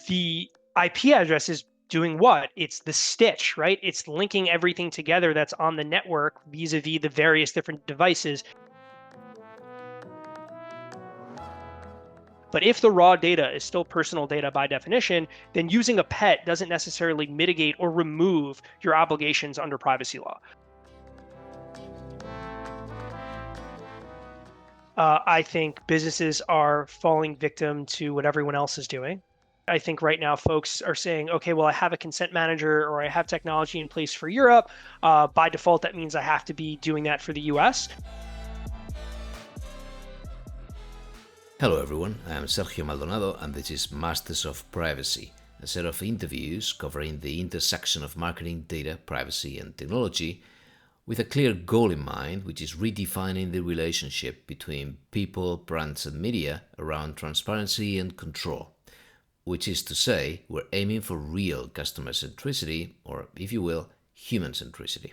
The IP address is doing what? It's the stitch, right? It's linking everything together that's on the network vis-a-vis the various different devices. But if the raw data is still personal data by definition, then using a pet doesn't necessarily mitigate or remove your obligations under privacy law. I think businesses are falling victim to what everyone else is doing. I think right now folks are saying, okay, well, I have a consent manager or I have technology in place for Europe. By default, that means I have to be doing that for the US. Hello everyone, I am Sergio Maldonado and this is Masters of Privacy, a set of interviews covering the intersection of marketing, data, privacy and technology with a clear goal in mind, which is redefining the relationship between people, brands and media around transparency and control. Which is to say, we're aiming for real customer centricity, or if you will, human centricity.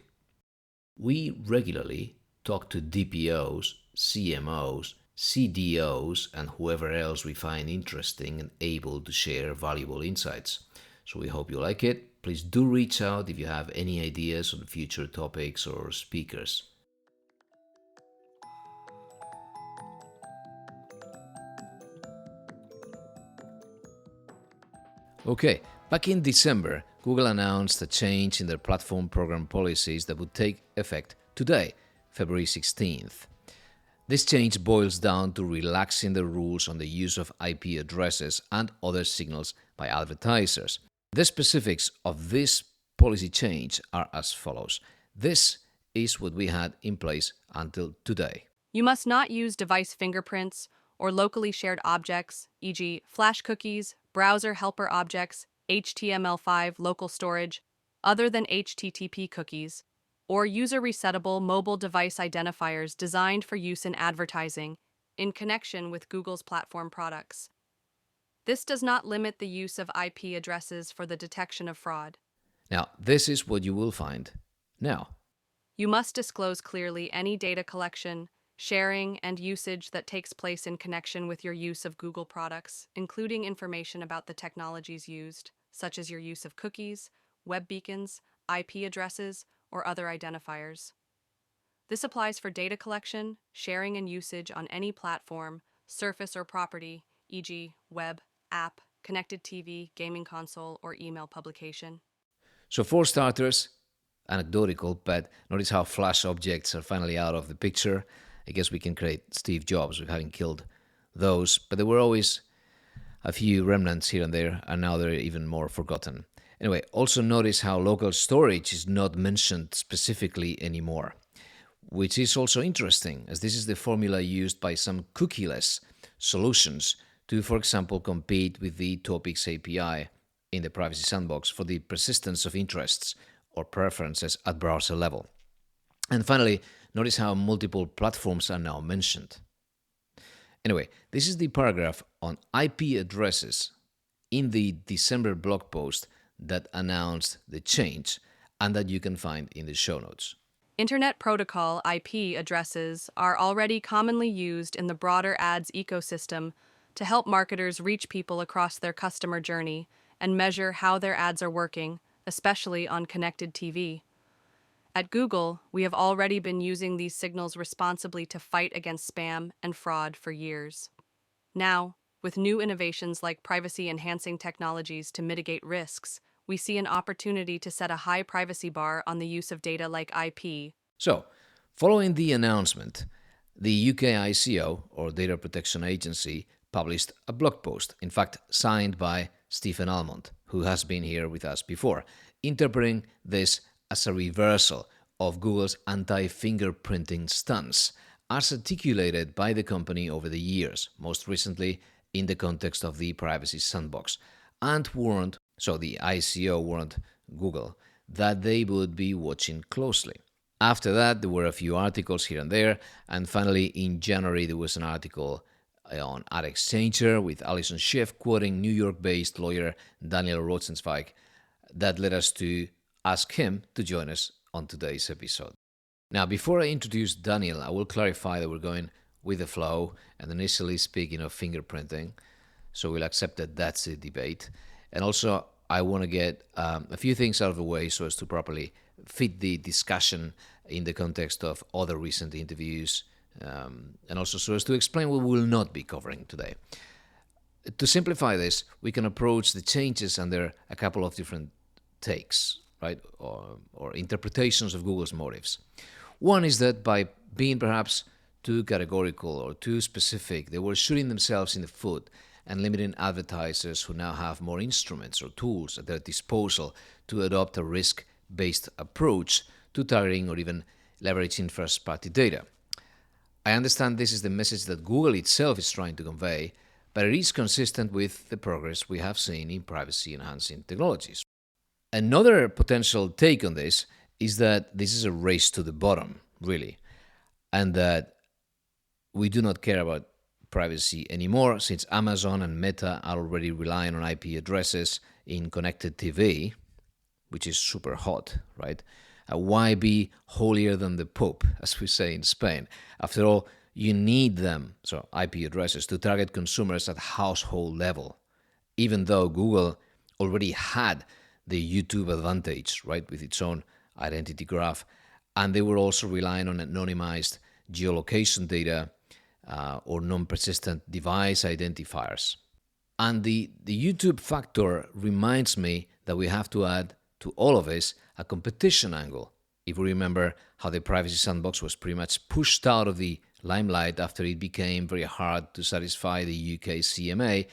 We regularly talk to DPOs, CMOs, CDOs, and whoever else we find interesting and able to share valuable insights. So we hope you like it. Please do reach out if you have any ideas on future topics or speakers. Okay, back in December, Google announced a change in their platform program policies that would take effect today, February 16th. This change boils down to relaxing the rules on the use of IP addresses and other signals by advertisers. The specifics of this policy change are as follows. This is what we had in place until today. You must not use device fingerprints or locally shared objects, e.g., flash cookies, browser helper objects, HTML5 local storage, other than HTTP cookies, or user-resettable mobile device identifiers designed for use in advertising in connection with Google's platform products. This does not limit the use of IP addresses for the detection of fraud. Now, this is what you will find now. You must disclose clearly any data collection, sharing, and usage that takes place in connection with your use of Google products, including information about the technologies used, such as your use of cookies, web beacons, IP addresses, or other identifiers. This applies for data collection, sharing, and usage on any platform, surface, or property, e.g., web, app, connected TV, gaming console, or email publication. So for starters, anecdotal, but notice how flash objects are finally out of the picture. I guess we can credit Steve Jobs with having killed those, but there were always a few remnants here and there, and now they're even more forgotten. Anyway, also notice how local storage is not mentioned specifically anymore, which is also interesting, as this is the formula used by some cookieless solutions to, for example, compete with the Topics API in the Privacy Sandbox for the persistence of interests or preferences at browser level. And finally, notice how multiple platforms are now mentioned. Anyway, this is the paragraph on IP addresses in the December blog post that announced the change and that you can find in the show notes. Internet Protocol IP addresses are already commonly used in the broader ads ecosystem to help marketers reach people across their customer journey and measure how their ads are working, especially on connected TV. At Google, we have already been using these signals responsibly to fight against spam and fraud for years. Now, with new innovations like privacy-enhancing technologies to mitigate risks, we see an opportunity to set a high privacy bar on the use of data like IP. So, following the announcement, the UK ICO, or Data Protection Agency, published a blog post, in fact signed by Stephen Almond, who has been here with us before, interpreting this as a reversal of Google's anti-fingerprinting stance, as articulated by the company over the years, most recently in the context of the Privacy Sandbox, and the ICO warned Google that they would be watching closely. After that, there were a few articles here and there, and finally in January there was an article on AdExchanger with Alison Schiff quoting New York-based lawyer Daniel Rosenzweig that led us to ask him to join us on today's episode. Now, before I introduce Daniel, I will clarify that we're going with the flow and initially speaking of fingerprinting, so we'll accept that that's the debate. And also, I want to get a few things out of the way so as to properly fit the discussion in the context of other recent interviews, and also so as to explain what we will not be covering today. To simplify this, we can approach the changes under a couple of different takes, right, or interpretations of Google's motives. One is that by being perhaps too categorical or too specific, they were shooting themselves in the foot and limiting advertisers who now have more instruments or tools at their disposal to adopt a risk-based approach to targeting or even leveraging first-party data. I understand this is the message that Google itself is trying to convey, but it is consistent with the progress we have seen in privacy-enhancing technologies. Another potential take on this is that this is a race to the bottom, really, and that we do not care about privacy anymore since Amazon and Meta are already relying on IP addresses in connected TV, which is super hot, right? Why be holier than the Pope, as we say in Spain? After all, you need them, so IP addresses, to target consumers at household level, even though Google already had the YouTube advantage, right, with its own identity graph, and they were also relying on anonymized geolocation data or non-persistent device identifiers. And the YouTube factor reminds me that we have to add to all of this a competition angle. If we remember how the privacy sandbox was pretty much pushed out of the limelight after it became very hard to satisfy the UK CMA,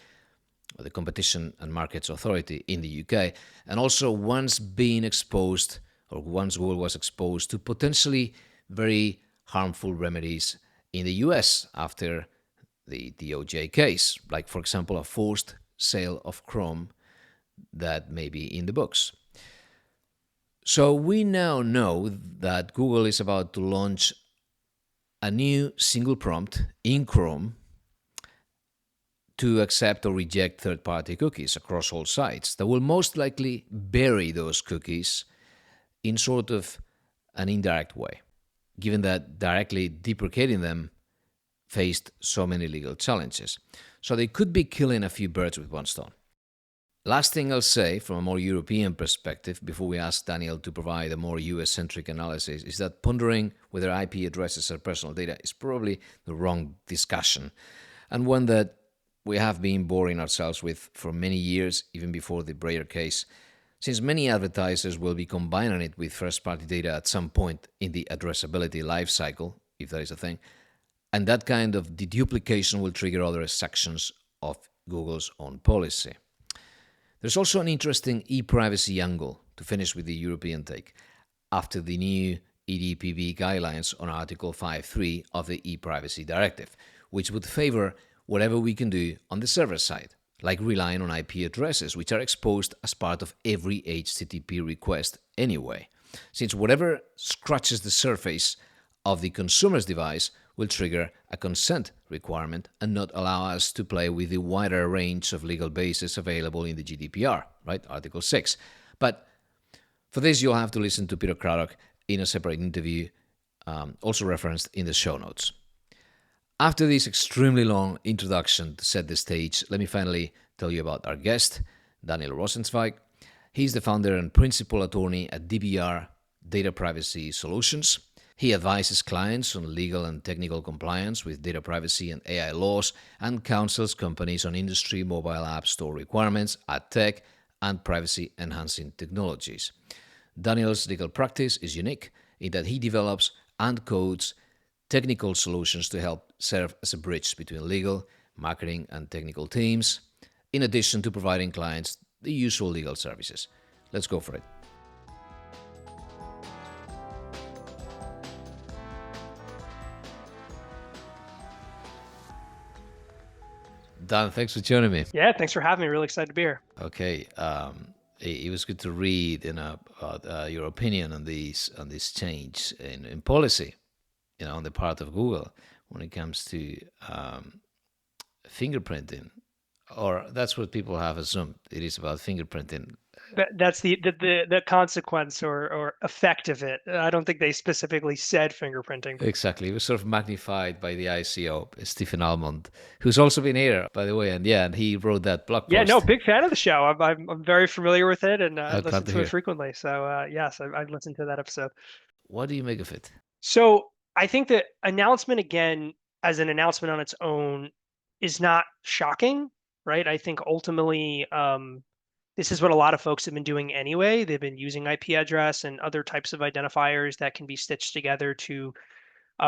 or the Competition and Markets Authority in the UK, and also once being exposed, or once Google was exposed to potentially very harmful remedies in the US after the DOJ case, like, for example, a forced sale of Chrome that may be in the books. So we now know that Google is about to launch a new single prompt in Chrome to accept or reject third-party cookies across all sites that will most likely bury those cookies in sort of an indirect way, given that directly deprecating them faced so many legal challenges. So they could be killing a few birds with one stone. Last thing I'll say from a more European perspective before we ask Daniel to provide a more US-centric analysis is that pondering whether IP addresses are personal data is probably the wrong discussion, and one that we have been boring ourselves with for many years, even before the Breyer case, since many advertisers will be combining it with first-party data at some point in the addressability lifecycle, if that is a thing, and that kind of deduplication will trigger other sections of Google's own policy. There's also an interesting e-privacy angle, to finish with the European take, after the new EDPB guidelines on Article 5.3 of the e-privacy directive, which would favor whatever we can do on the server side, like relying on IP addresses, which are exposed as part of every HTTP request anyway, since whatever scratches the surface of the consumer's device will trigger a consent requirement and not allow us to play with the wider range of legal bases available in the GDPR, right, Article 6. But for this, you'll have to listen to Peter Craddock in a separate interview, also referenced in the show notes. After this extremely long introduction to set the stage, let me finally tell you about our guest, Daniel Rosenzweig. He's the founder and principal attorney at DBR Data Privacy Solutions. He advises clients on legal and technical compliance with data privacy and AI laws and counsels companies on industry mobile app store requirements, AdTech, and privacy-enhancing technologies. Daniel's legal practice is unique in that he develops and codes technical solutions to help serve as a bridge between legal, marketing, and technical teams, in addition to providing clients the usual legal services. Let's go for it. Dan, thanks for joining me. Yeah, thanks for having me. Really excited to be here. Okay, it was good to read about your opinion on this change in policy, on the part of Google when it comes to fingerprinting or that's what people have assumed it is about fingerprinting. That's the consequence or effect of it. I don't think they specifically said fingerprinting. Exactly. It was sort of magnified by the ICO, Stephen Almond, who's also been here, by the way. And yeah, and he wrote that blog Yeah, no, post. big fan of the show. I'm very familiar with it and Glad listen to to it hear. frequently. So yes, I've listened to that episode. What do you make of it? So I think the announcement again, as an announcement on its own, is not shocking, right? I think ultimately, this is what a lot of folks have been doing anyway. They've been using IP address and other types of identifiers that can be stitched together to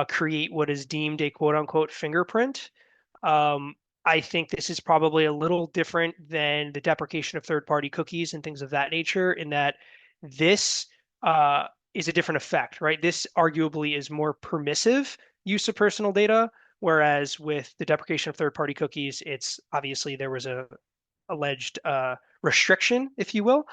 create what is deemed a quote unquote fingerprint. Um, I think this is probably a little different than the deprecation of third party cookies and things of that nature, in that this is a different effect, right? This arguably is more permissive use of personal data, whereas with the deprecation of third party cookies, it's obviously there was a alleged restriction, if you will.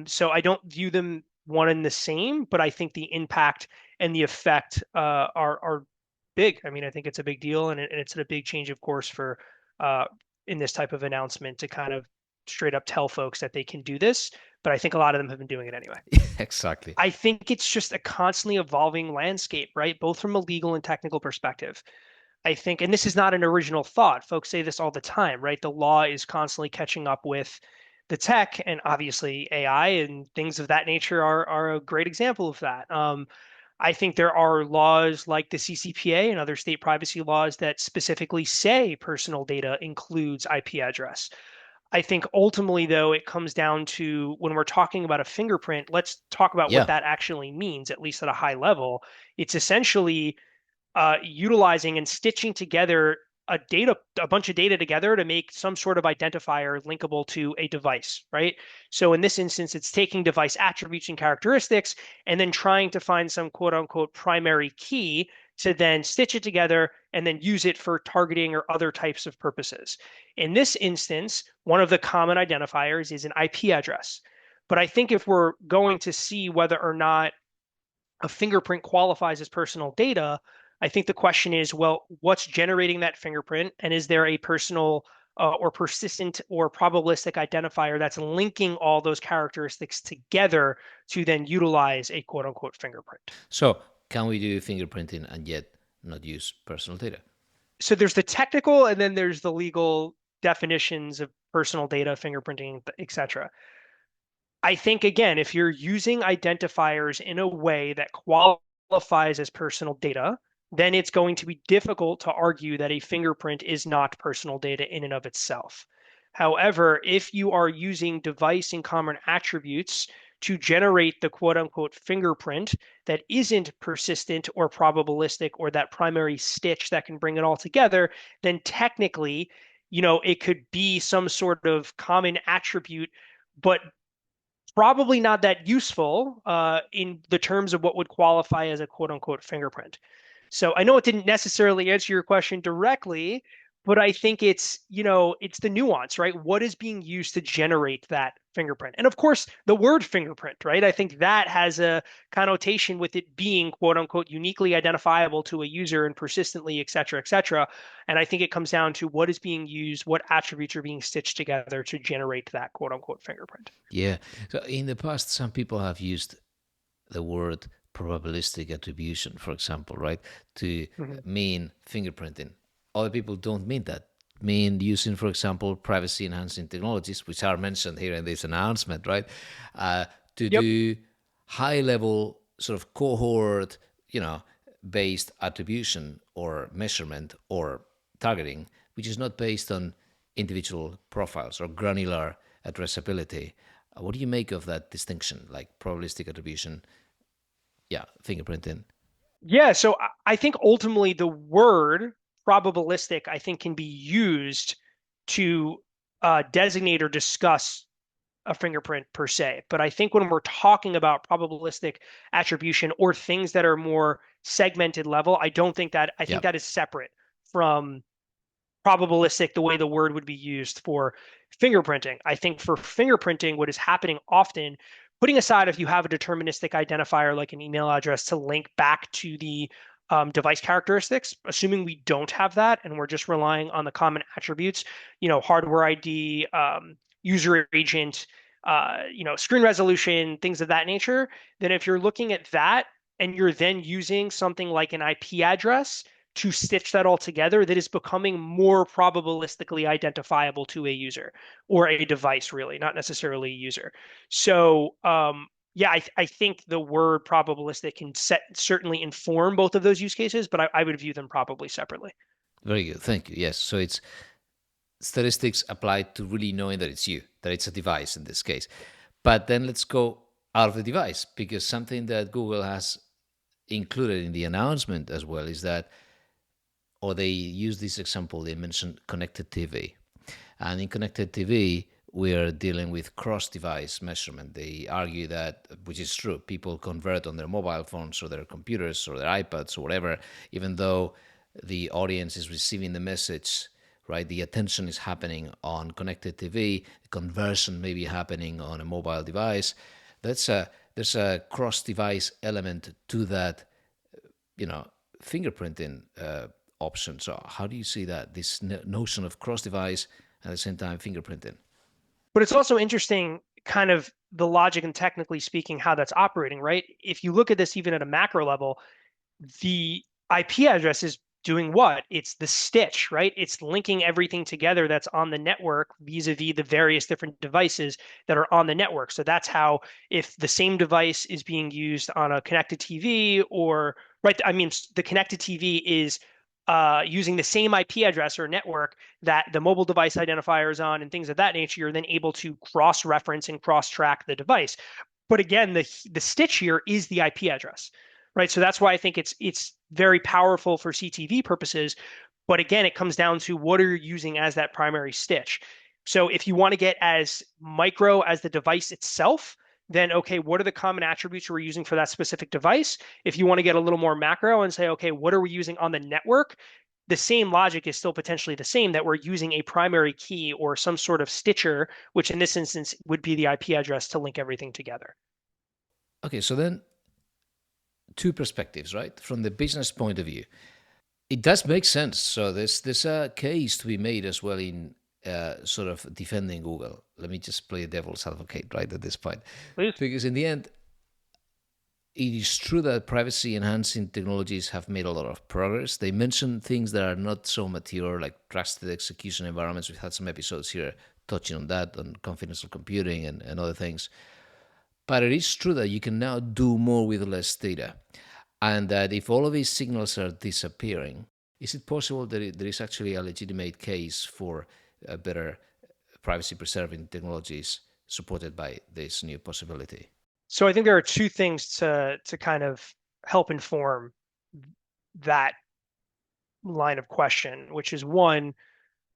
So I don't view them one and the same, but I think the impact and the effect are big. I mean, I think it's a big deal, and it's a big change of course for uh, in this type of announcement to kind of straight up tell folks that they can do this. But I think a lot of them have been doing it anyway. Exactly. I think it's just a constantly evolving landscape, right? Both from a legal and technical perspective. I think, and this is not an original thought. Folks say this all the time, right? The law is constantly catching up with the tech, and obviously AI and things of that nature are a great example of that. I think there are laws like the CCPA and other state privacy laws that specifically say personal data includes IP address. I think ultimately, though, it comes down to when we're talking about a fingerprint, let's talk about what Yeah. that actually means, at least at a high level. It's essentially utilizing and stitching together a bunch of data together to make some sort of identifier linkable to a device, right? So in this instance, it's taking device attributes and characteristics and then trying to find some quote unquote primary key to then stitch it together and then use it for targeting or other types of purposes. In this instance, one of the common identifiers is an IP address. But I think if we're going to see whether or not a fingerprint qualifies as personal data, I think the question is, well, what's generating that fingerprint? And is there a personal or persistent or probabilistic identifier that's linking all those characteristics together to then utilize a quote unquote fingerprint? So, can we do fingerprinting and yet not use personal data? So there's the technical and then there's the legal definitions of personal data, fingerprinting, etc. I think again, if you're using identifiers in a way that qualifies as personal data, then it's going to be difficult to argue that a fingerprint is not personal data in and of itself. However, if you are using device and common attributes to generate the quote unquote fingerprint that isn't persistent or probabilistic or that primary stitch that can bring it all together, then technically, it could be some sort of common attribute, but probably not that useful in the terms of what would qualify as a quote unquote fingerprint. So I know it didn't necessarily answer your question directly, but I think it's the nuance, right? What is being used to generate that fingerprint? And of course, the word fingerprint, right? I think that has a connotation with it being quote unquote uniquely identifiable to a user and persistently, et cetera, et cetera. And I think it comes down to what is being used, what attributes are being stitched together to generate that quote unquote fingerprint. Yeah. So, in the past, some people have used the word probabilistic attribution, for example, right, to Mhm. mean fingerprinting. Other people don't mean that. Mean using, for example, privacy enhancing technologies, which are mentioned here in this announcement, right, to Yep. do high level sort of cohort, based attribution or measurement or targeting, which is not based on individual profiles or granular addressability. What do you make of that distinction, like probabilistic attribution? Yeah, fingerprinting. Yeah, so I think ultimately the word probabilistic, I think, can be used to designate or discuss a fingerprint per se. But I think when we're talking about probabilistic attribution or things that are more segmented level, I Yeah, think that is separate from probabilistic the way the word would be used for fingerprinting. I think for fingerprinting, what is happening often, putting aside if you have a deterministic identifier like an email address to link back to the device characteristics. Assuming we don't have that and we're just relying on the common attributes, hardware ID, user agent, screen resolution, things of that nature, then if you're looking at that and you're then using something like an IP address to stitch that all together, that is becoming more probabilistically identifiable to a user or a device, really, not necessarily a user. So, yeah, I think the word probabilistic can certainly inform both of those use cases, but I would view them probably separately. Very good. Thank you. Yes. So it's statistics applied to really knowing that it's you, that it's a device in this case. But then let's go out of the device, because something that Google has included in the announcement as well is that, or they use this example, they mentioned connected TV. And in connected TV, we are dealing with cross-device measurement. They argue that, which is true, people convert on their mobile phones or their computers or their iPads or whatever, even though the audience is receiving the message, right? The attention is happening on connected TV, the conversion may be happening on a mobile device. There's a cross-device element to that, fingerprinting option. So how do you see that, this notion of cross-device at the same time fingerprinting? But it's also interesting, kind of the logic and technically speaking, how that's operating, right? If you look at this even at a macro level, the IP address is doing what? It's the stitch, right? It's linking everything together that's on the network vis-a-vis the various different devices that are on the network. So that's how, if the same device is being used on a connected TV or, right, I mean, the connected TV is using the same IP address or network that the mobile device identifier is on and things of that nature, you're then able to cross-reference and cross-track the device. But again, the stitch here is the IP address, right? So that's why I think it's very powerful for CTV purposes. But again, it comes down to what are you using as that primary stitch. So if you want to get as micro as the device itself, then okay, what are the common attributes we're using for that specific device? If you want to get a little more macro and say, okay, what are we using on the network? The same logic is still potentially the same, that we're using a primary key or some sort of stitcher, which in this instance would be the IP address to link everything together. Okay, so then two perspectives, right? From the business point of view, it does make sense. So there's a case to be made as well in sort of defending Google. Let me just play devil's advocate right at this point, Please. because in the end, it is true that privacy enhancing technologies have made a lot of progress. They mention things that are not so mature, like trusted execution environments. We've had some episodes here touching on that, on confidential computing and other things. But it is true that you can now do more with less data. And that if all of these signals are disappearing, is it possible that there is actually a legitimate case for better privacy preserving technologies supported by this new possibility? So I think there are two things to kind of help inform that line of question, which is one,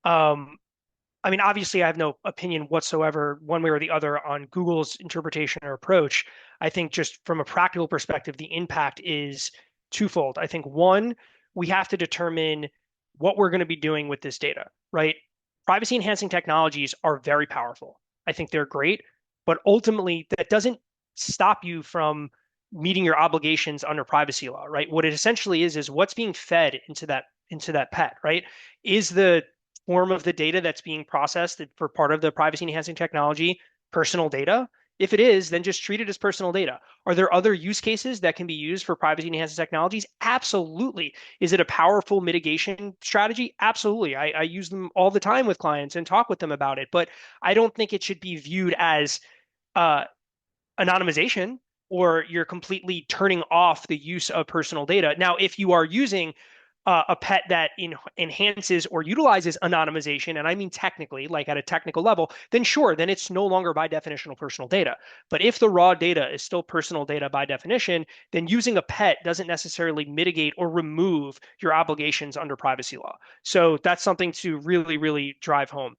I mean, obviously, I have no opinion whatsoever, one way or the other, on Google's interpretation or approach. I think just from a practical perspective, the impact is twofold. I think one, we have to determine what we're going to be doing with this data, right? Privacy enhancing technologies are very powerful. I think they're great, but ultimately, that doesn't stop you from meeting your obligations under privacy law, right? What it essentially is what's being fed into that pet, right? Is the form of the data that's being processed for part of the privacy enhancing technology personal data? If it is, then just treat it as personal data. Are there other use cases that can be used for privacy enhancing technologies? Absolutely. Is it a powerful mitigation strategy? Absolutely. I use them all the time with clients and talk with them about it, but I don't think it should be viewed as uh, anonymization or you're completely turning off the use of personal data. Now, if you are using a pet that enhances or utilizes anonymization, and I mean technically, like at a technical level, then sure, then it's no longer by definition personal data. But if the raw data is still personal data by definition, then using a pet doesn't necessarily mitigate or remove your obligations under privacy law. So that's something to really, really drive home.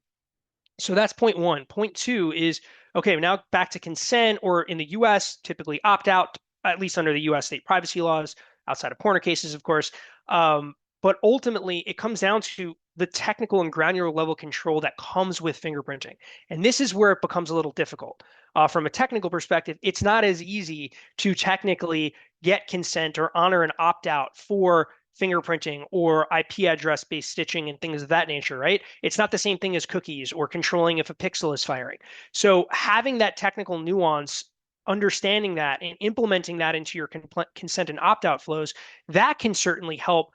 So that's point one. Point two is, okay, now back to consent, or in the US, typically opt out, at least under the US state privacy laws, outside of corner cases, of course. But ultimately, it comes down to the technical and granular level control that comes with fingerprinting. And this is where it becomes a little difficult. From a technical perspective, it's not as easy to technically get consent or honor an opt-out for fingerprinting or IP address based stitching and things of that nature, right? It's not the same thing as cookies or controlling if a pixel is firing. So having that technical nuance, understanding that and implementing that into your consent and opt-out flows, that can certainly help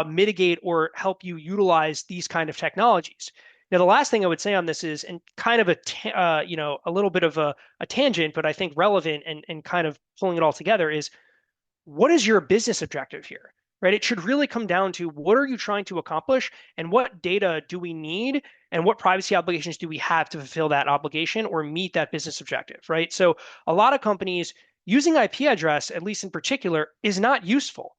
mitigate or help you utilize these kind of technologies. Now, the last thing I would say on this is, and kind of a little bit of a tangent, but I think relevant and kind of pulling it all together is, what is your business objective here, right? It should really come down to, what are you trying to accomplish and what data do we need and what privacy obligations do we have to fulfill that obligation or meet that business objective, right? So a lot of companies using IP address, at least in particular, is not useful,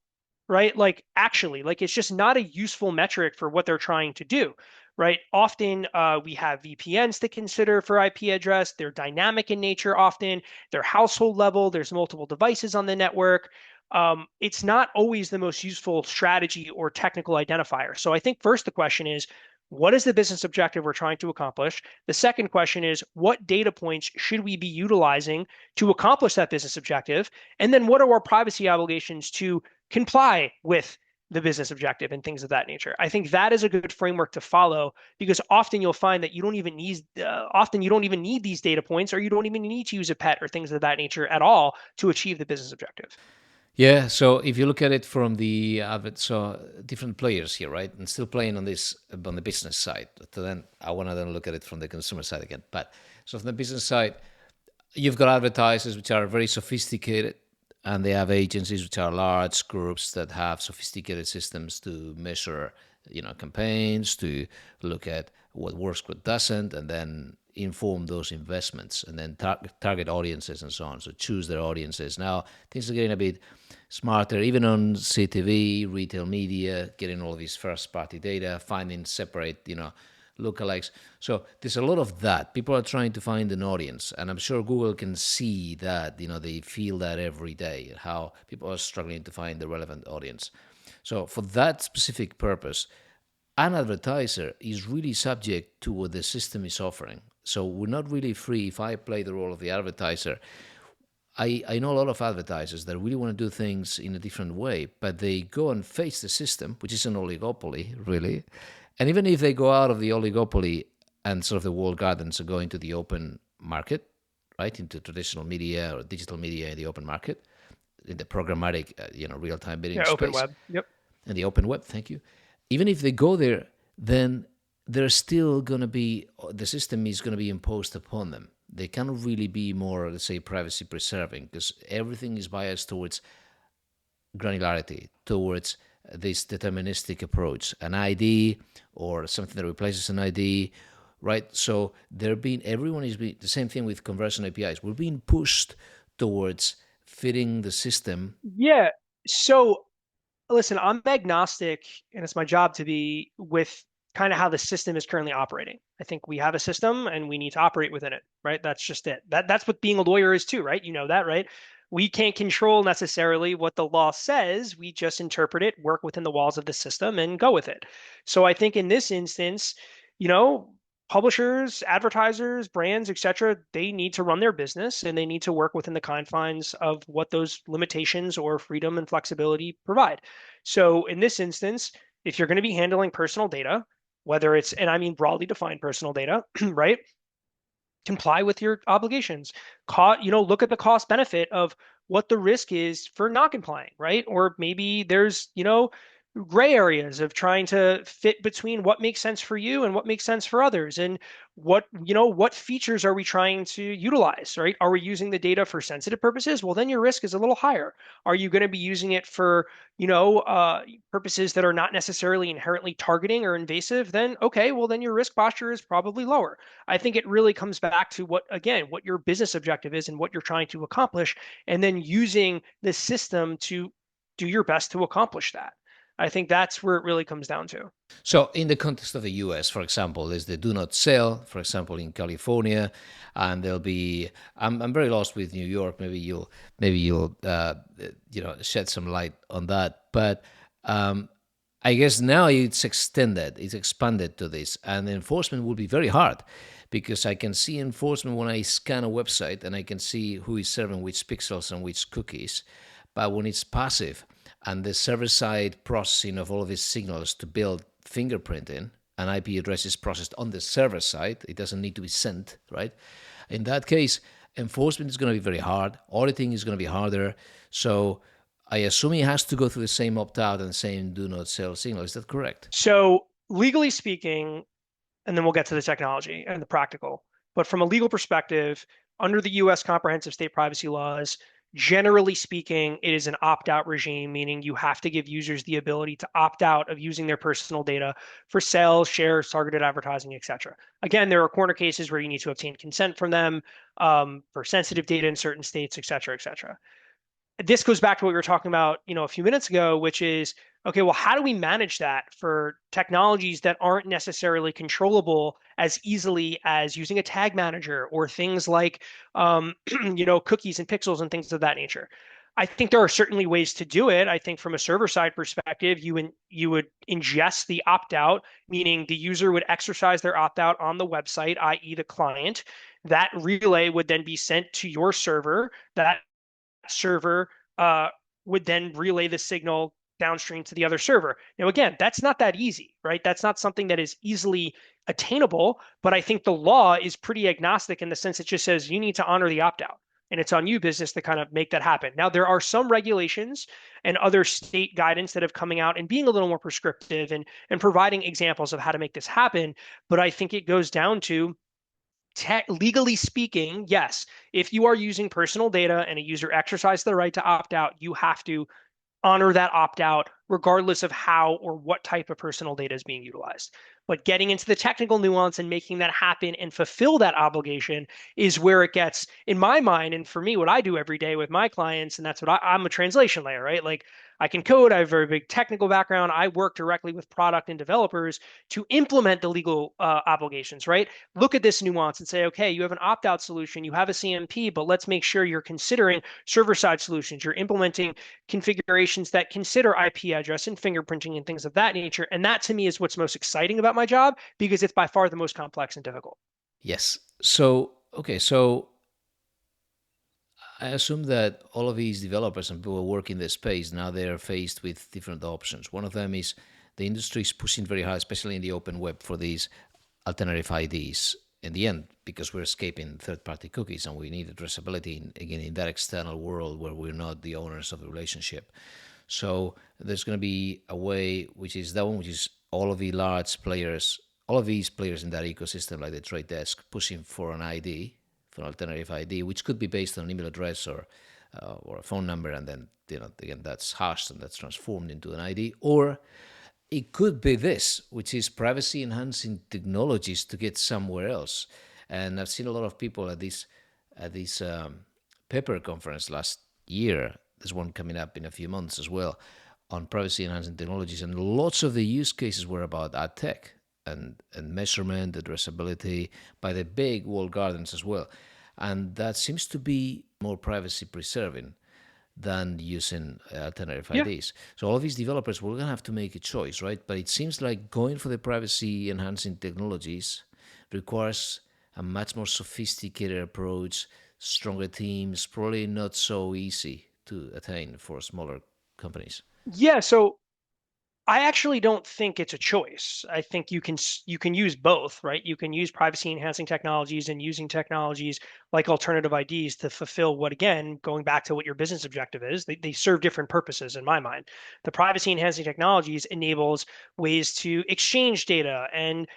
right? Like actually, like it's just not a useful metric for what they're trying to do, right? Often we have VPNs to consider for IP address. They're dynamic in nature often. They're household level. There's multiple devices on the network. It's not always the most useful strategy or technical identifier. So I think first the question is, what is the business objective we're trying to accomplish? The second question is, what data points should we be utilizing to accomplish that business objective? And then what are our privacy obligations to comply with the business objective and things of that nature? I think that is a good framework to follow, because often you'll find that you don't even need these data points, or you don't even need to use a pet or things of that nature at all to achieve the business objective. Yeah, so if you look at it from the so different players here, right, and still playing on this on the business side. So then I want to then look at it from the consumer side again. But so from the business side, you've got advertisers which are very sophisticated, and they have agencies which are large groups that have sophisticated systems to measure, campaigns, to look at what works, what doesn't, and then inform those investments, and then target audiences and so on. So choose their audiences. Now things are getting a bit smarter, even on CTV, retail media, getting all these first-party data, finding separate, lookalikes. So there's a lot of that. People are trying to find an audience, and I'm sure Google can see that. They feel that every day, how people are struggling to find the relevant audience. So for that specific purpose, an advertiser is really subject to what the system is offering. So we're not really free. If I play the role of the advertiser, I know a lot of advertisers that really want to do things in a different way, but they go and face the system, which is an oligopoly, really. And even if they go out of the oligopoly and sort of the walled gardens and go into the open market, right, into traditional media or digital media in the open market, in the programmatic, real-time bidding space. Open web. Yep. And the open web, thank you. Even if they go there, then there's still going to be, the system is going to be imposed upon them. They cannot really be more, let's say, privacy preserving, because everything is biased towards granularity, towards this deterministic approach, an ID or something that replaces an ID, right? So everyone is being, the same thing with conversion APIs. We're being pushed towards fitting the system. Yeah. So listen, I'm agnostic, and it's my job to be, with kind of how the system is currently operating. I think we have a system and we need to operate within it, right? That's just it. That's what being a lawyer is too, right? You know that, right? We can't control necessarily what the law says. We just interpret it, work within the walls of the system, and go with it. So I think in this instance, you know, publishers, advertisers, brands, etc., they need to run their business and they need to work within the confines of what those limitations or freedom and flexibility provide. So in this instance, if you're going to be handling personal data, whether it's, and I mean broadly defined personal data, right? Comply with your obligations. Look at the cost benefit of what the risk is for not complying, right? Or maybe there's, gray areas of trying to fit between what makes sense for you and what makes sense for others. And what features are we trying to utilize, right? Are we using the data for sensitive purposes? Well, then your risk is a little higher. Are you going to be using it for, purposes that are not necessarily inherently targeting or invasive? Then, okay, well, then your risk posture is probably lower. I think it really comes back to what your business objective is and what you're trying to accomplish, and then using the system to do your best to accomplish that. I think that's where it really comes down to. So in the context of the US, for example, there's the do not sell, for example, in California, and there'll be, I'm very lost with New York. Maybe you'll shed some light on that. But I guess now it's expanded to this, and the enforcement will be very hard, because I can see enforcement when I scan a website and I can see who is serving which pixels and which cookies. But when it's passive and the server side processing of all of these signals to build fingerprinting, an IP address is processed on the server side, it doesn't need to be sent, right? In that case, enforcement is going to be very hard, auditing is going to be harder. So I assume it has to go through the same opt out and same do not sell signal. Is that correct? So legally speaking, and then we'll get to the technology and the practical. But from a legal perspective, under the US comprehensive state privacy laws, generally speaking, it is an opt-out regime, meaning you have to give users the ability to opt out of using their personal data for sales, shares, targeted advertising, etc. Again, there are corner cases where you need to obtain consent from them for sensitive data in certain states, etc., etc. This goes back to what we were talking about, a few minutes ago, which is, okay, well, how do we manage that for technologies that aren't necessarily controllable as easily as using a tag manager or things like, cookies and pixels and things of that nature? I think there are certainly ways to do it. I think from a server side perspective, you would ingest the opt out, meaning the user would exercise their opt out on the website, i.e., the client. That relay would then be sent to your server. That server uh, would then relay the signal downstream to the other server. Now, again, that's not that easy, right? That's not something that is easily attainable, but I think the law is pretty agnostic in the sense it just says you need to honor the opt out. And it's on you, business, to kind of make that happen. Now, there are some regulations and other state guidance that have coming out and being a little more prescriptive and providing examples of how to make this happen. But I think it goes down to legally speaking, yes, if you are using personal data and a user exercises the right to opt out, you have to honor that opt out, regardless of how or what type of personal data is being utilized. But getting into the technical nuance and making that happen and fulfill that obligation is where it gets, in my mind, and for me, what I do every day with my clients, and that's what I'm a translation layer, right? Like I can code, I have a very big technical background. I work directly with product and developers to implement the legal obligations, right? Look at this nuance and say, okay, you have an opt out solution, you have a CMP, but let's make sure you're considering server side solutions. You're implementing configurations that consider IP address and fingerprinting and things of that nature. And that to me is what's most exciting about my job because it's by far the most complex and difficult. Yes. So, okay, so I assume that all of these developers and people who work in this space now they're faced with different options. One of them is the industry is pushing very hard, especially in the open web, for these alternative IDs. In the end, because we're escaping third-party cookies and we need addressability again in that external world where we're not the owners of the relationship. So there's going to be a way, which is that one, which is all of the large players, all of these players in that ecosystem, like the trade desk, pushing for an ID, for an alternative ID, which could be based on an email address or a phone number, and then again that's hashed and that's transformed into an ID, or it could be this, which is privacy enhancing technologies to get somewhere else. And I've seen a lot of people at this paper conference last year. There's one coming up in a few months as well on privacy enhancing technologies, and lots of the use cases were about AdTech and measurement, addressability by the big walled gardens as well. And that seems to be more privacy preserving than using alternative Yeah. IDs. So all of these developers will have to make a choice, right? But it seems like going for the privacy enhancing technologies requires a much more sophisticated approach, stronger teams, probably not so easy to attain for smaller companies. Yeah. So I actually don't think it's a choice. I think you can use both, right? You can use privacy enhancing technologies and using technologies like alternative IDs to fulfill what, again, going back to what your business objective is, they serve different purposes in my mind. The privacy enhancing technologies enables ways to exchange data and,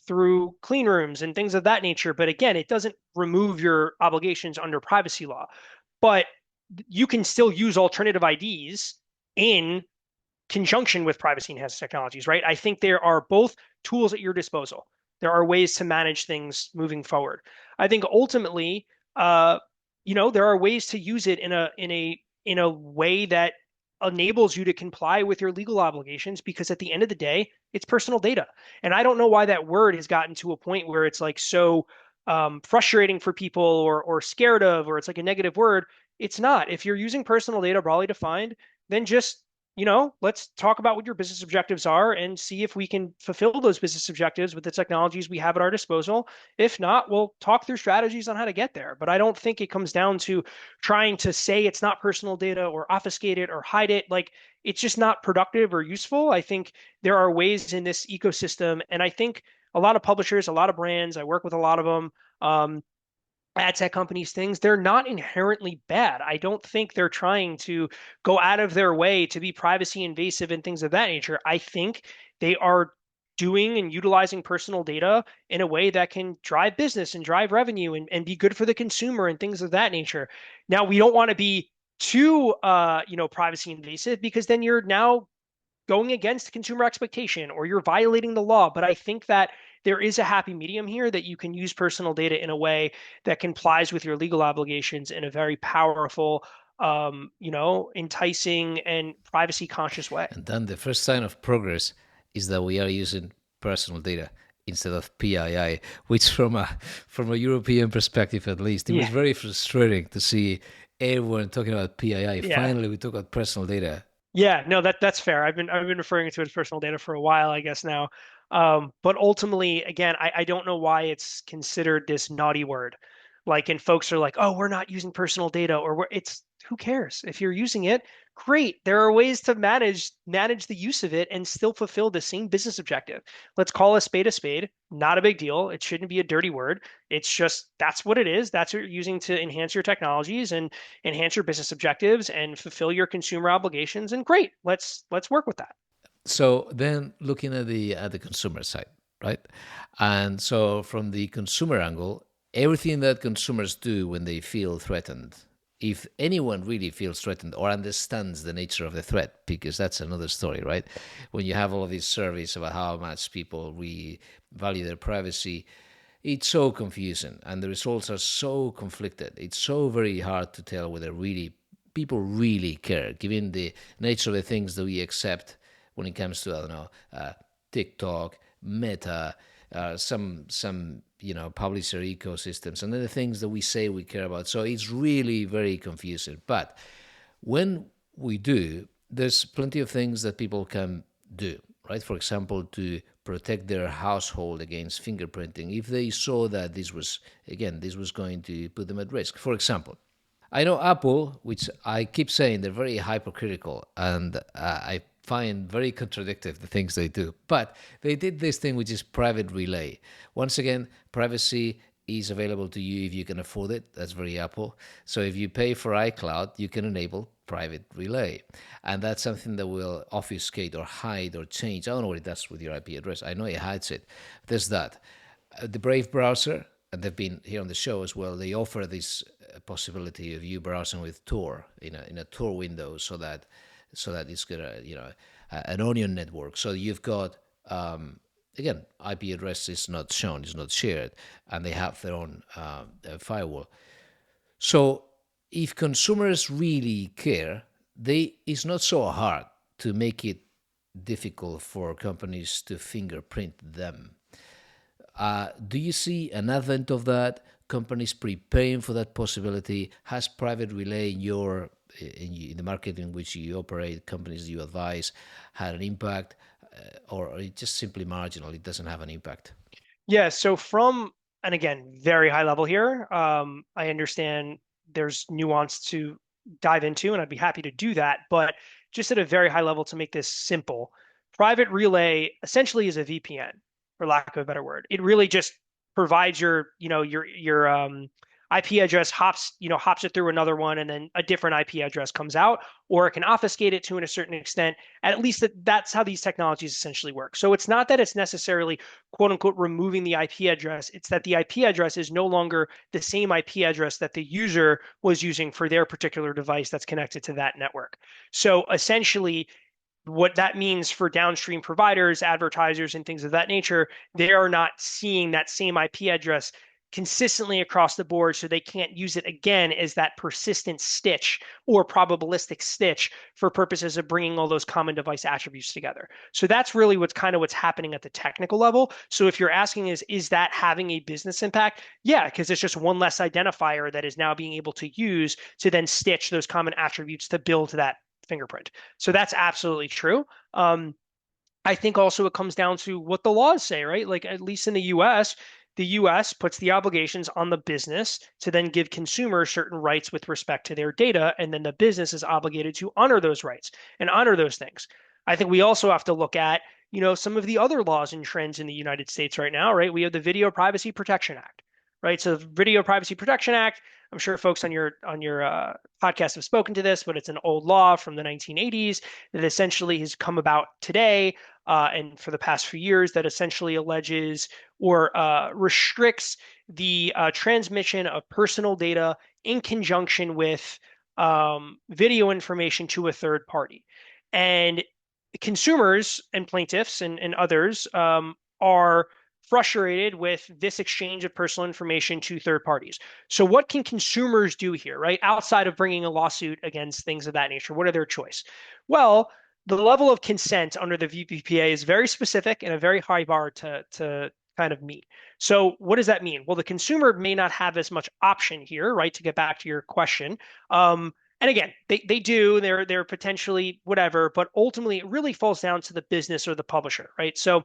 through clean rooms and things of that nature. But again, it doesn't remove your obligations under privacy law. But you can still use alternative IDs in conjunction with privacy enhanced technologies, right? I think there are both tools at your disposal. There are ways to manage things moving forward. I think ultimately, there are ways to use it in a way that enables you to comply with your legal obligations because at the end of the day, it's personal data. And I don't know why that word has gotten to a point where it's like so frustrating for people or scared of, or it's like a negative word. It's not. If you're using personal data broadly defined, then just let's talk about what your business objectives are and see if we can fulfill those business objectives with the technologies we have at our disposal. If not, we'll talk through strategies on how to get there. But I don't think it comes down to trying to say it's not personal data or obfuscate it or hide it. Like, it's just not productive or useful. I think there are ways in this ecosystem, and I think a lot of publishers, a lot of brands, I work with a lot of them. Ad tech companies, things, they're not inherently bad. I don't think they're trying to go out of their way to be privacy invasive and things of that nature. I think they are doing and utilizing personal data in a way that can drive business and drive revenue and be good for the consumer and things of that nature. Now, we don't want to be too privacy invasive, because then you're now going against consumer expectation or you're violating the law. But I think that there is a happy medium here, that you can use personal data in a way that complies with your legal obligations in a very powerful, enticing and privacy conscious way. And then the first sign of progress is that we are using personal data instead of PII, which from a European perspective at least, it was Yeah. very frustrating to see everyone talking about PII. Yeah. Finally, we talk about personal data. Yeah, no, that's fair. I've been referring to it as personal data for a while, I guess now. But ultimately, again, I don't know why it's considered this naughty word. Like, and folks are like, oh, we're not using personal data, or it's who cares? If you're using it, great. There are ways to manage the use of it and still fulfill the same business objective. Let's call a spade a spade. Not a big deal. It shouldn't be a dirty word. It's just that's what it is. That's what you're using to enhance your technologies and enhance your business objectives and fulfill your consumer obligations. And great, let's work with that. So then looking at the consumer side, right? And so from the consumer angle, everything that consumers do when they feel threatened, if anyone really feels threatened or understands the nature of the threat, because that's another story, right? When you have all of these surveys about how much people we value their privacy, it's so confusing and the results are so conflicted. It's so very hard to tell whether really people really care, given the nature of the things that we accept when it comes to, I don't know, TikTok, Meta, some publisher ecosystems, and then the things that we say we care about. So it's really very confusing. But when we do, there's plenty of things that people can do, right? For example, to protect their household against fingerprinting if they saw that this was going to put them at risk. For example, I know Apple, which I keep saying they're very hypercritical, and I find very contradictory the things they do. But they did this thing which is private relay. Once again, privacy is available to you if you can afford it. That's very Apple. So if you pay for iCloud, you can enable private relay. And that's something that will obfuscate or hide or change. I don't know what it does with your IP address. I know it hides it. There's that. The Brave browser, and they've been here on the show as well, they offer this possibility of you browsing with Tor in a Tor window, so that it's got an onion network. So you've got again, IP address is not shown, is not shared, and they have their own firewall. So if consumers really care, it's not so hard to make it difficult for companies to fingerprint them. Do you see an advent of that? Companies preparing for that possibility? Has private relay in the market in which you operate, companies you advise, had an impact, or it's just simply marginal? It doesn't have an impact. Yeah, so and again, very high level here. I understand there's nuance to dive into, and I'd be happy to do that. But just at a very high level, to make this simple, private relay essentially is a VPN, for lack of a better word. It really just provides your IP address, hops it through another one, and then a different IP address comes out, or it can obfuscate it to a certain extent. At least that's how these technologies essentially work. So it's not that it's necessarily quote unquote removing the IP address. It's that the IP address is no longer the same IP address that the user was using for their particular device that's connected to that network. So essentially, what that means for downstream providers, advertisers, and things of that nature, they are not seeing that same IP address consistently across the board, so they can't use it again as that persistent stitch or probabilistic stitch for purposes of bringing all those common device attributes together. So that's really what's happening at the technical level. So if you're asking is that having a business impact? Yeah, because it's just one less identifier that is now being able to use to then stitch those common attributes to build that fingerprint. So that's absolutely true. I think also it comes down to what the laws say, right? Like at least in the US puts the obligations on the business to then give consumers certain rights with respect to their data, and then the business is obligated to honor those rights and honor those things. I think we also have to look at, some of the other laws and trends in the United States right now, right? We have the Video Privacy Protection Act, right? So the Video Privacy Protection Act, I'm sure folks on your podcast have spoken to this, but it's an old law from the 1980s that essentially has come about today and for the past few years that essentially alleges or restricts the transmission of personal data in conjunction with video information to a third party. And consumers and plaintiffs and others are frustrated with this exchange of personal information to third parties. So, what can consumers do here, right? Outside of bringing a lawsuit against things of that nature, what are their choice? Well, the level of consent under the VPPA is very specific and a very high bar to kind of meet. So what does that mean? Well, the consumer may not have as much option here, right? To get back to your question. And again, they do, they're potentially whatever, but ultimately it really falls down to the business or the publisher, right? So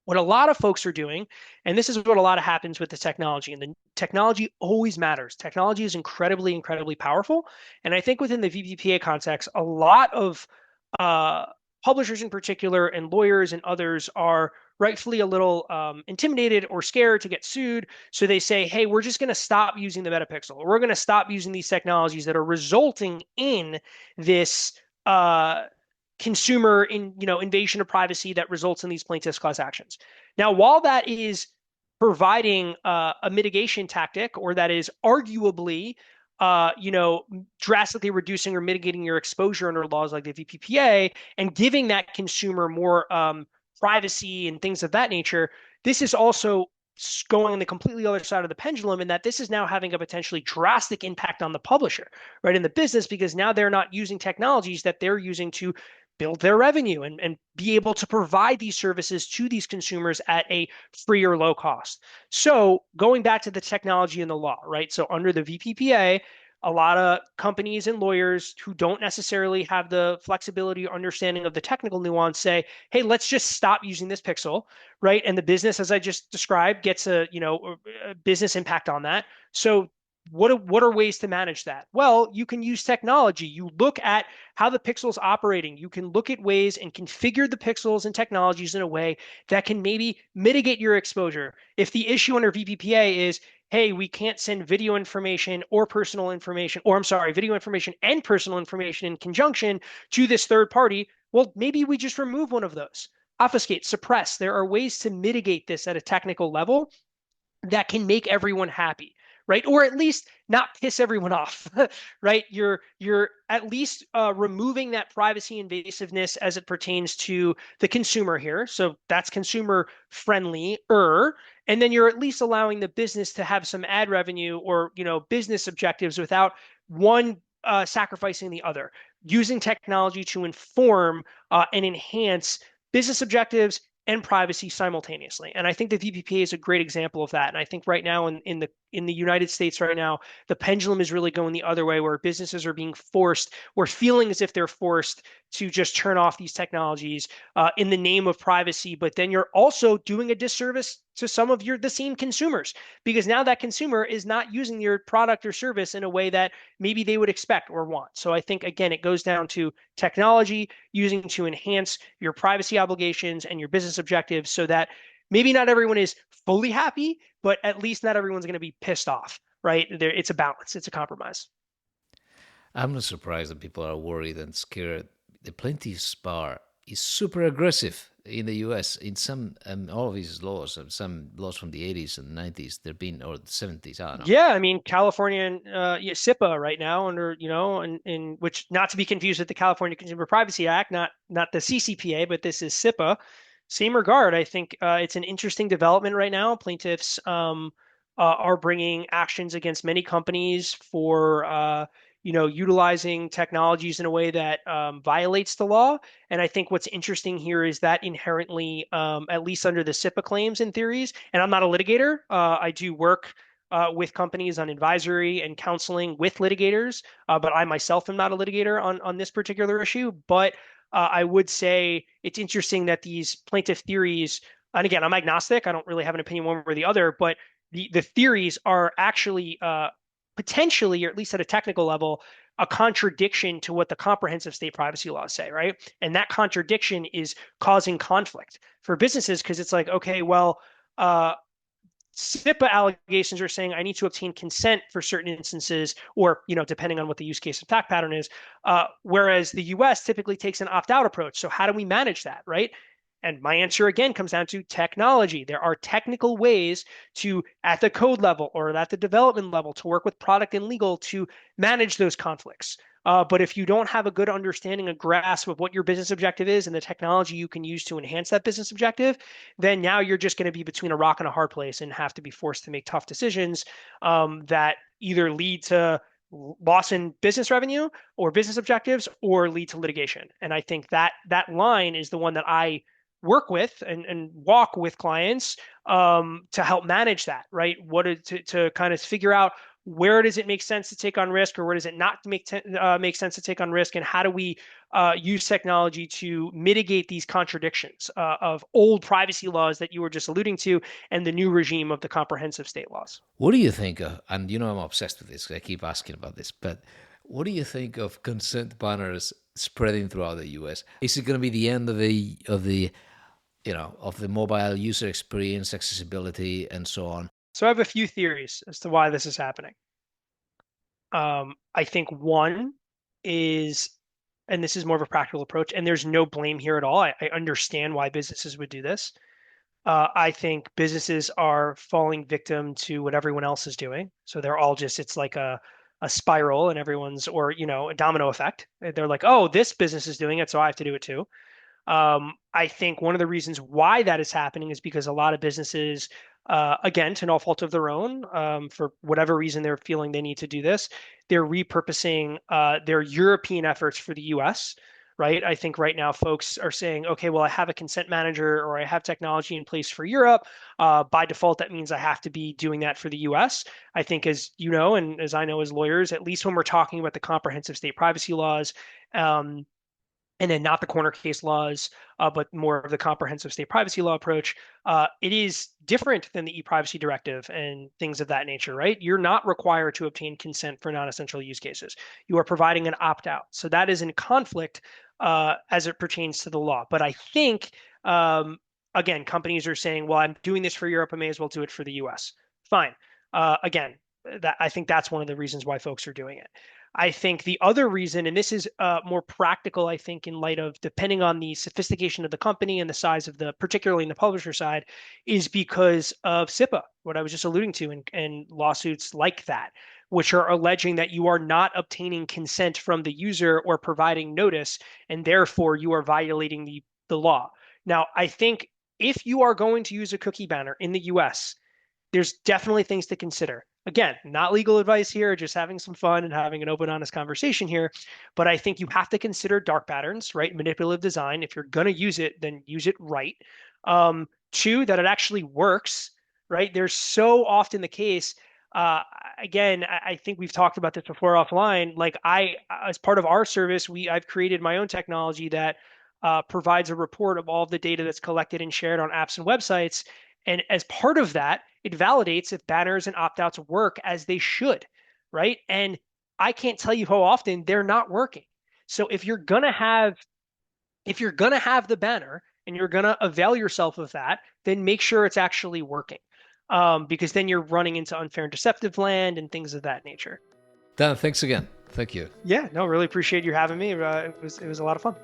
what a lot of folks are doing, and this is what a lot of happens with the technology, and the technology always matters. Technology is incredibly, incredibly powerful. And I think within the VPPA context, a lot of uh, publishers in particular and lawyers and others are rightfully a little intimidated or scared to get sued. So they say, hey, we're just going to stop using the metapixel. Or we're going to stop using these technologies that are resulting in this consumer invasion of privacy that results in these plaintiffs' class actions. Now, while that is providing a mitigation tactic, or that is arguably drastically reducing or mitigating your exposure under laws like the VPPA and giving that consumer more privacy and things of that nature, this is also going on the completely other side of the pendulum, in that this is now having a potentially drastic impact on the publisher, right, in the business, because now they're not using technologies that they're using to build their revenue and be able to provide these services to these consumers at a free or low cost. So going back to the technology and the law, right? So under the VPPA, a lot of companies and lawyers who don't necessarily have the flexibility or understanding of the technical nuance say, hey, let's just stop using this pixel, right? And the business, as I just described, gets a business impact on that. So what are ways to manage that? Well, you can use technology. You look at how the pixel is operating. You can look at ways and configure the pixels and technologies in a way that can maybe mitigate your exposure. If the issue under VPPA is, hey, we can't send video information or personal information, or I'm sorry, video information and personal information in conjunction to this third party, well, maybe we just remove one of those. Obfuscate, suppress. There are ways to mitigate this at a technical level that can make everyone happy, right? Or at least not piss everyone off, right? You're at least removing that privacy invasiveness as it pertains to the consumer here. So that's consumer friendly, and then you're at least allowing the business to have some ad revenue or business objectives without one sacrificing the other. Using technology to inform and enhance business objectives and privacy simultaneously. And I think the VPPA is a great example of that. And I think right now in the United States right now, the pendulum is really going the other way, where businesses are being forced or feeling as if they're forced to just turn off these technologies in the name of privacy. But then you're also doing a disservice to some of the same consumers, because now that consumer is not using your product or service in a way that maybe they would expect or want. So I think, again, it goes down to technology using to enhance your privacy obligations and your business objectives, so that maybe not everyone is fully happy, but at least not everyone's going to be pissed off, right? It's a balance. It's a compromise. I'm not surprised that people are worried and scared. The plaintiff's bar is super aggressive in the U.S. in some all of these laws. Some laws from the 80s and 90s, they've been, or the 70s. I don't know. Yeah, I mean, California and yeah, SIPA right now under, and which, not to be confused with the California Consumer Privacy Act, not the CCPA, but this is SIPA. Same regard. I think it's an interesting development right now. Plaintiffs are bringing actions against many companies for utilizing technologies in a way that violates the law. And I think what's interesting here is that inherently, at least under the SIPA claims and theories, and I'm not a litigator, I do work with companies on advisory and counseling with litigators, but I myself am not a litigator on this particular issue. But I would say it's interesting that these plaintiff theories, and again, I'm agnostic. I don't really have an opinion one way or the other, but the theories are actually potentially, or at least at a technical level, a contradiction to what the comprehensive state privacy laws say, right? And that contradiction is causing conflict for businesses because it's like, okay, well, SIPA allegations are saying I need to obtain consent for certain instances, or depending on what the use case and fact pattern is. Whereas the U.S. typically takes an opt-out approach. So how do we manage that, right? And my answer again comes down to technology. There are technical ways to, at the code level or at the development level, to work with product and legal to manage those conflicts. But if you don't have a good understanding and grasp of what your business objective is and the technology you can use to enhance that business objective, then now you're just going to be between a rock and a hard place and have to be forced to make tough decisions that either lead to loss in business revenue or business objectives or lead to litigation. And I think that line is the one that I work with and walk with clients to help manage that, right? To kind of figure out where does it make sense to take on risk, or where does it not make sense to take on risk, and how do we use technology to mitigate these contradictions of old privacy laws that you were just alluding to and the new regime of the comprehensive state laws. What do you think of, and I'm obsessed with this, I keep asking about this, but what do you think of consent banners spreading throughout the US? Is it going to be the end of the mobile user experience, accessibility, and so on? So I have a few theories as to why this is happening. I think one is, and this is more of a practical approach, and there's no blame here at all. I understand why businesses would do this. I think businesses are falling victim to what everyone else is doing. So they're all it's like a spiral, and everyone's, or, a domino effect. They're like, oh, this business is doing it, so I have to do it too. I think one of the reasons why that is happening is because a lot of businesses, again, to no fault of their own, for whatever reason they're feeling they need to do this, they're repurposing their European efforts for the US, right? I think right now folks are saying, okay, well, I have a consent manager or I have technology in place for Europe. By default, that means I have to be doing that for the US. I think, as you know, and as I know as lawyers, at least when we're talking about the comprehensive state privacy laws, and then not the corner case laws, but more of the comprehensive state privacy law approach, it is different than the e-privacy directive and things of that nature, right? You're not required to obtain consent for non-essential use cases. You are providing an opt-out. So that is in conflict as it pertains to the law. But I think, again, companies are saying, well, I'm doing this for Europe, I may as well do it for the US. Fine. Again, I think that's one of the reasons why folks are doing it. I think the other reason, and this is more practical, I think, in light of depending on the sophistication of the company and the size of particularly in the publisher side, is because of SIPA, what I was just alluding to, and lawsuits like that, which are alleging that you are not obtaining consent from the user or providing notice, and therefore you are violating the law. Now, I think if you are going to use a cookie banner in the US, there's definitely things to consider. Again, not legal advice here, just having some fun and having an open, honest conversation here. But I think you have to consider dark patterns, right? Manipulative design. If you're going to use it, then use it right. Two, that it actually works, right? There's so often the case. Again, I think we've talked about this before offline. Like as part of our service, I've created my own technology that provides a report of all of the data that's collected and shared on apps and websites. And as part of that, it validates if banners and opt-outs work as they should, right? And I can't tell you how often they're not working. So if you're gonna have the banner and you're gonna avail yourself of that, then make sure it's actually working, because then you're running into unfair and deceptive land and things of that nature. Dan, thanks again. Thank you. Yeah, no, really appreciate you having me. It was a lot of fun.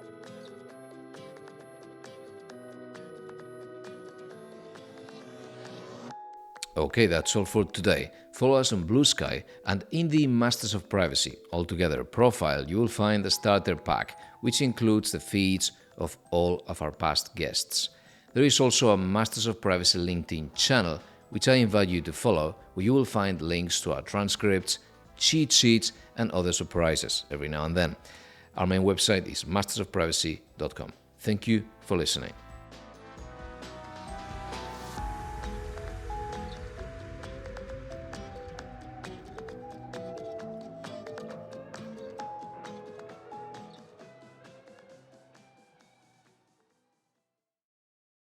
Okay, that's all for today. Follow us on Blue Sky, and in the Masters of Privacy Altogether profile, you will find the starter pack, which includes the feeds of all of our past guests. There is also a Masters of Privacy LinkedIn channel, which I invite you to follow, where you will find links to our transcripts, cheat sheets, and other surprises every now and then. Our main website is mastersofprivacy.com. Thank you for listening.